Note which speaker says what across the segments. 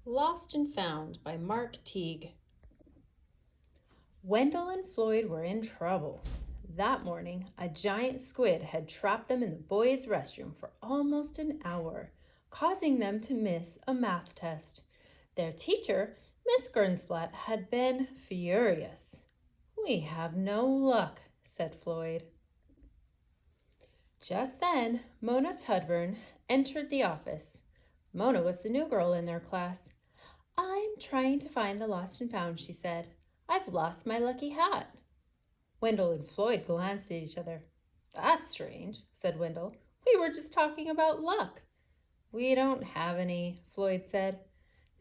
Speaker 1: Lost and Found by Mark Teague. Wendell and Floyd were in trouble. That morning, a giant squid had trapped them in the boys' restroom for almost an hour, causing them to miss a math test. Their teacher, Miss Gernsplat, had been furious. "We have no luck," said Floyd. Just then, Mona Tudburn entered the office. Mona was the new girl in their class. "I'm trying to find the lost and found," she said. "I've lost my lucky hat." Wendell and Floyd glanced at each other. "That's strange," said Wendell. "We were just talking about luck." "We don't have any," Floyd said.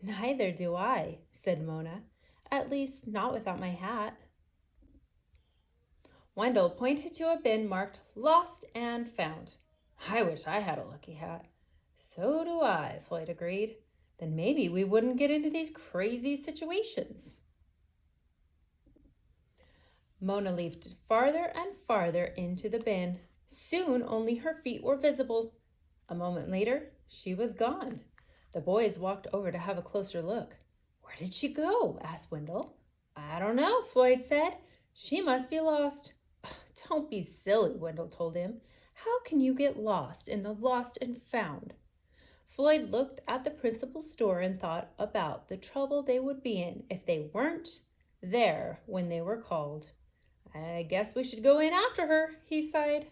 Speaker 1: "Neither do I," said Mona. "At least, not without my hat." Wendell pointed to a bin marked Lost and Found. "I wish I had a lucky hat." "So do I," Floyd agreed. "Then maybe we wouldn't get into these crazy situations." Mona leaped farther and farther into the bin. Soon only her feet were visible. A moment later, she was gone. The boys walked over to have a closer look. "Where did she go?" asked Wendell. "I don't know," Floyd said. "She must be lost." "Don't be silly," Wendell told him. "How can you get lost in the lost and found?" Floyd looked at the principal's store and thought about the trouble they would be in if they weren't there when they were called. "I guess we should go in after her," he sighed.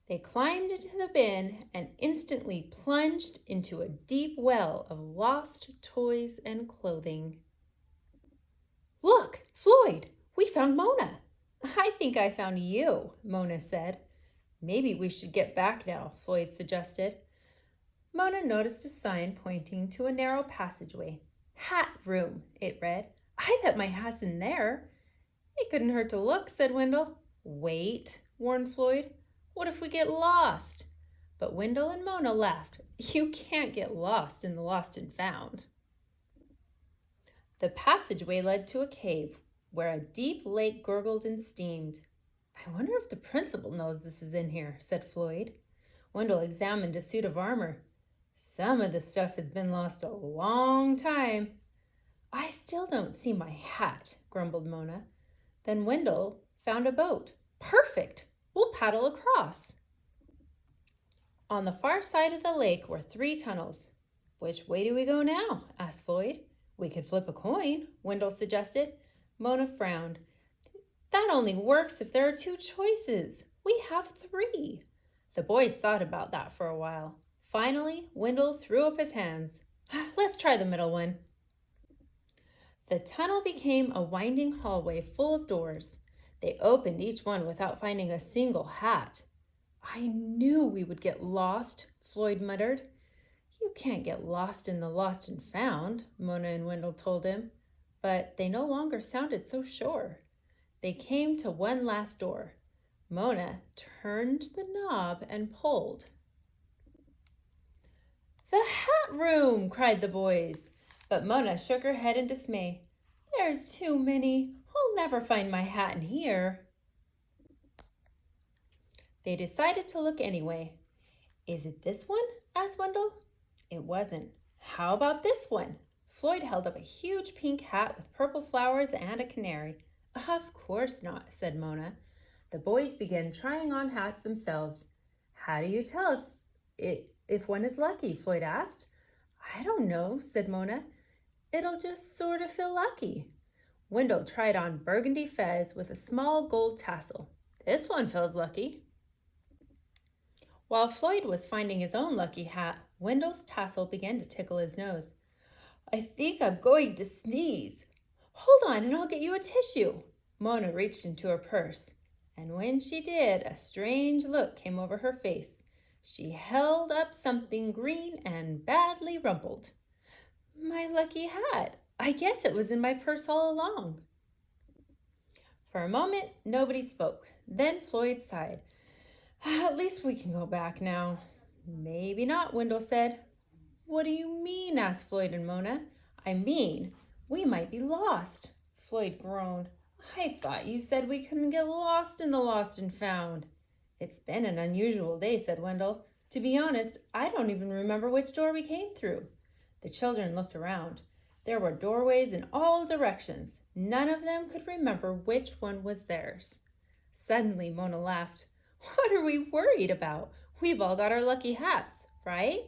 Speaker 1: They climbed into the bin and instantly plunged into a deep well of lost toys and clothing. "Look, Floyd, we found Mona." "I think I found you," Mona said. "Maybe we should get back now," Floyd suggested. Mona noticed a sign pointing to a narrow passageway. "Hat room," it read. "I bet my hat's in there." "It couldn't hurt to look," said Wendell. "Wait," warned Floyd. "What if we get lost?" But Wendell and Mona laughed. "You can't get lost in the lost and found." The passageway led to a cave where a deep lake gurgled and steamed. "I wonder if the principal knows this is in here," said Floyd. Wendell examined a suit of armor. "Some of the stuff has been lost a long time." "I still don't see my hat," grumbled Mona. Then Wendell found a boat. "Perfect! We'll paddle across." On the far side of the lake were 3 tunnels. "Which way do we go now?" asked Floyd. "We could flip a coin," Wendell suggested. Mona frowned. "That only works if there are 2 choices. We have 3. The boys thought about that for a while. Finally, Wendell threw up his hands. "Let's try the middle one." The tunnel became a winding hallway full of doors. They opened each one without finding a single hat. "I knew we would get lost," Floyd muttered. "You can't get lost in the lost and found," Mona and Wendell told him. But they no longer sounded so sure. They came to one last door. Mona turned the knob and pulled. "The hat room!" cried the boys. But Mona shook her head in dismay. "There's too many. I'll never find my hat in here." They decided to look anyway. "Is it this one?" asked Wendell. It wasn't. "How about this one?" Floyd held up a huge pink hat with purple flowers and a canary. "Of course not," said Mona. The boys began trying on hats themselves. "How do you tell if one is lucky?" Floyd asked. "I don't know," said Mona. "It'll just sort of feel lucky." Wendell tried on burgundy fez with a small gold tassel. "This one feels lucky." While Floyd was finding his own lucky hat, Wendell's tassel began to tickle his nose. "I think I'm going to sneeze." "Hold on and I'll get you a tissue." Mona reached into her purse, and when she did, a strange look came over her face. She held up something green and badly rumpled. "My lucky hat. I guess it was in my purse all along." For a moment, nobody spoke. Then Floyd sighed. "At least we can go back now." "Maybe not," Wendell said. "What do you mean?" asked Floyd and Mona. "I mean, we might be lost." Floyd groaned. "I thought you said we couldn't get lost in the lost and found." "It's been an unusual day," said Wendell. "To be honest, I don't even remember which door we came through." The children looked around. There were doorways in all directions. None of them could remember which one was theirs. Suddenly, Mona laughed. What are we worried about? We've all got our lucky hats, right?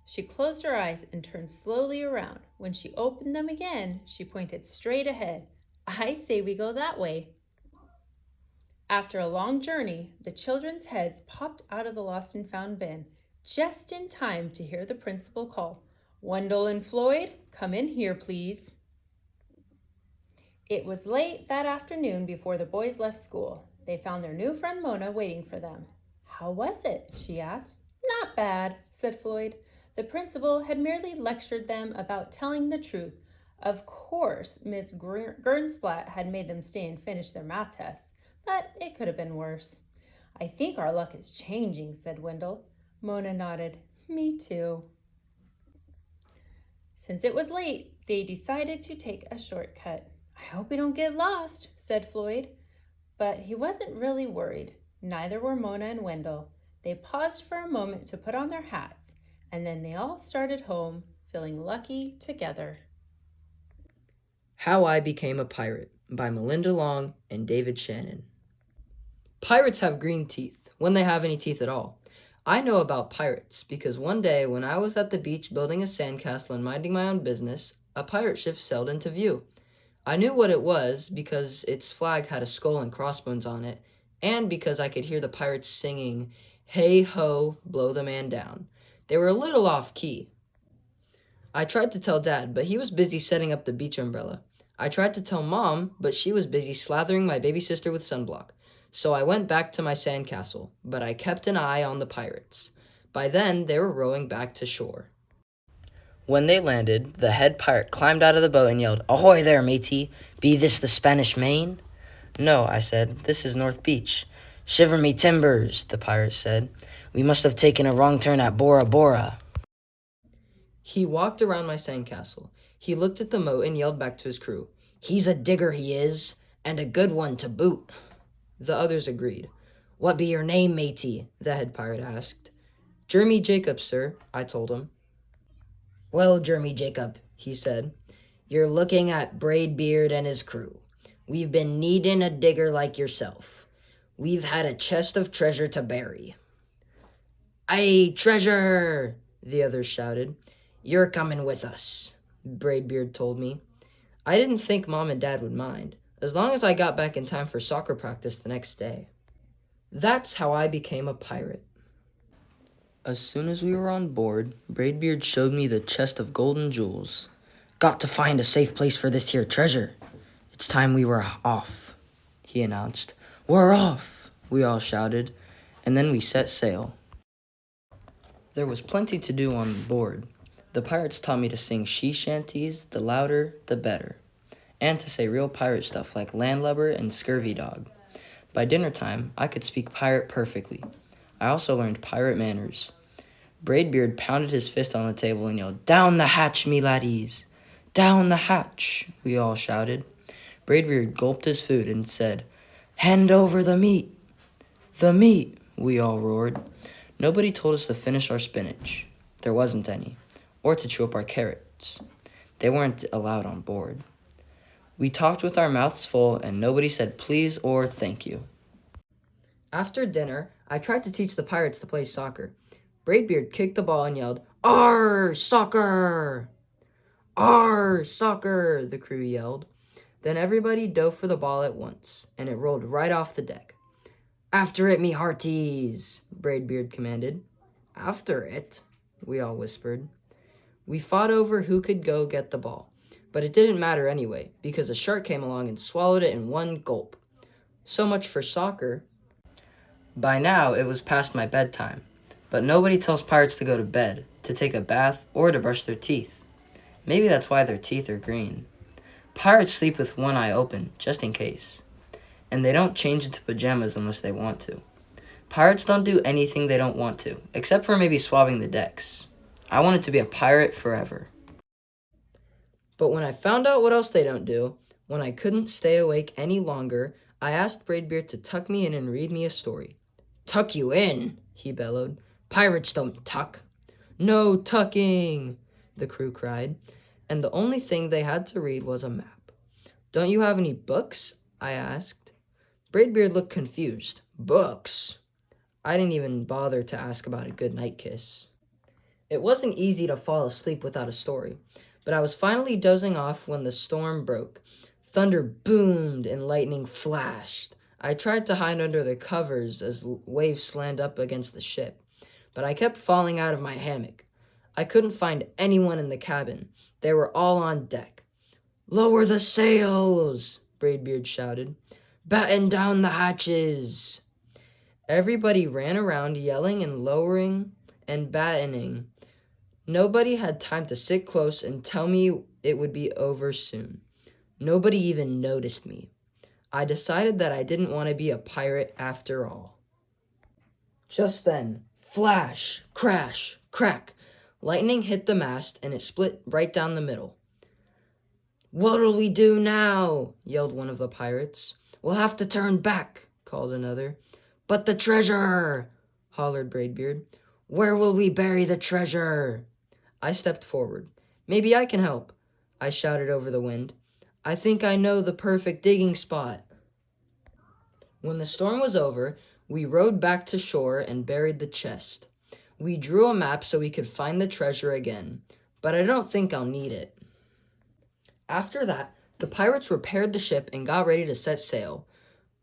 Speaker 1: She closed her eyes and turned slowly around. When she opened them again, she pointed straight ahead. I say we go that way. After a long journey, the children's heads popped out of the lost and found bin, just in time to hear the principal call, Wendell and Floyd, come in here, please. It was late that afternoon before the boys left school. They found their new friend Mona waiting for them. How was it? She asked. Not bad, said Floyd. The principal had merely lectured them about telling the truth. Of course, Miss Gernsplat had made them stay and finish their math tests, but it could have been worse. I think our luck is changing, said Wendell. Mona nodded. Me too. Since it was late, they decided to take a shortcut. I hope we don't get lost, said Floyd. But he wasn't really worried. Neither were Mona and Wendell. They paused for a moment to put on their hats, and then they all started home, feeling lucky together.
Speaker 2: How I Became a Pirate by Melinda Long and David Shannon. Pirates have green teeth, when they have any teeth at all. I know about pirates because one day when I was at the beach building a sandcastle and minding my own business, a pirate ship sailed into view. I knew what it was because its flag had a skull and crossbones on it, and because I could hear the pirates singing, "Hey ho, blow the man down." They were a little off key. I tried to tell Dad, but he was busy setting up the beach umbrella. I tried to tell Mom, but she was busy slathering my baby sister with sunblock. So I went back to my sandcastle, but I kept an eye on the pirates. By then, they were rowing back to shore. When they landed, the head pirate climbed out of the boat and yelled, "Ahoy there, matey! Be this the Spanish Main?" "No," I said, "this is North Beach." "Shiver me timbers," the pirate said. "We must have taken a wrong turn at Bora Bora." He walked around my sandcastle. He looked at the moat and yelled back to his crew, "He's a digger, he is, and a good one to boot." The others agreed. "What be your name, matey?" the head pirate asked. "Jeremy Jacob, sir," I told him. "Well, Jeremy Jacob," he said, "you're looking at Braidbeard and his crew. We've been needin' a digger like yourself. We've had a chest of treasure to bury." "Aye, treasure!" the others shouted. "You're coming with us," Braidbeard told me. I didn't think Mom and Dad would mind, as long as I got back in time for soccer practice the next day. That's how I became a pirate. As soon as we were on board, Braidbeard showed me the chest of golden jewels. "Got to find a safe place for this here treasure. It's time we were off," he announced. "We're off," we all shouted, and then we set sail. There was plenty to do on board. The pirates taught me to sing sea shanties, the louder, the better, and to say real pirate stuff like landlubber and scurvy dog. By dinner time, I could speak pirate perfectly. I also learned pirate manners. Braidbeard pounded his fist on the table and yelled, "Down the hatch, me laddies! Down the hatch!" we all shouted. Braidbeard gulped his food and said, "Hand over the meat!" "The meat!" we all roared. Nobody told us to finish our spinach. There wasn't any. Or to chew up our carrots. They weren't allowed on board. We talked with our mouths full, and nobody said please or thank you. After dinner, I tried to teach the pirates to play soccer. Braidbeard kicked the ball and yelled, "Arr, soccer! Arr, soccer!" the crew yelled. Then everybody dove for the ball at once, and it rolled right off the deck. "After it, me hearties!" Braidbeard commanded. "After it?" we all whispered. We fought over who could go get the ball, but it didn't matter anyway, because a shark came along and swallowed it in one gulp. So much for soccer. By now, it was past my bedtime, but nobody tells pirates to go to bed, to take a bath, or to brush their teeth. Maybe that's why their teeth are green. Pirates sleep with one eye open, just in case. And they don't change into pajamas unless they want to. Pirates don't do anything they don't want to, except for maybe swabbing the decks. I wanted to be a pirate forever. But when I found out what else they don't do, when I couldn't stay awake any longer, I asked Braidbeard to tuck me in and read me a story. "Tuck you in?" he bellowed. "Pirates don't tuck." "No tucking," the crew cried, and the only thing they had to read was a map. Don't you have any books? I asked. Braidbeard looked confused. Books? I didn't even bother to ask about a goodnight kiss. It wasn't easy to fall asleep without a story, but I was finally dozing off when the storm broke. Thunder boomed and lightning flashed. I tried to hide under the covers as waves slammed up against the ship, but I kept falling out of my hammock. I couldn't find anyone in the cabin. They were all on deck. "Lower the sails!" Braidbeard shouted. "Batten down the hatches!" Everybody ran around yelling and lowering and battening. Nobody had time to sit close and tell me it would be over soon. Nobody even noticed me. I decided that I didn't want to be a pirate after all. Just then, flash, crash, crack. Lightning hit the mast and it split right down the middle. "What'll we do now?" yelled one of the pirates. "We'll have to turn back," called another. "But the treasure!" hollered Braidbeard. "Where will we bury the treasure?" I stepped forward. "Maybe I can help," I shouted over the wind. "I think I know the perfect digging spot." When the storm was over, we rowed back to shore and buried the chest. We drew a map so we could find the treasure again, but I don't think I'll need it. After that, the pirates repaired the ship and got ready to set sail.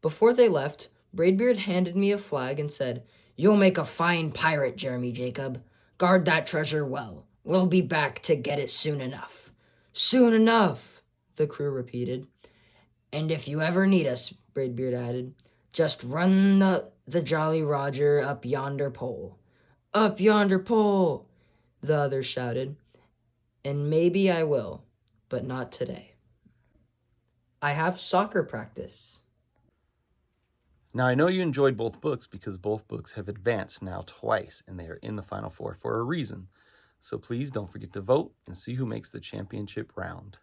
Speaker 2: Before they left, Braidbeard handed me a flag and said, "You'll make a fine pirate, Jeremy Jacob. Guard that treasure well. We'll be back to get it soon enough." "Soon enough," the crew repeated. "And if you ever need us," Braidbeard added, "just run the Jolly Roger up yonder pole." "Up yonder pole," the others shouted. "And maybe I will, but not today. I have soccer practice."
Speaker 3: Now, I know you enjoyed both books because both books have advanced now twice, and they are in the Final Four for a reason. So please don't forget to vote and see who makes the championship round.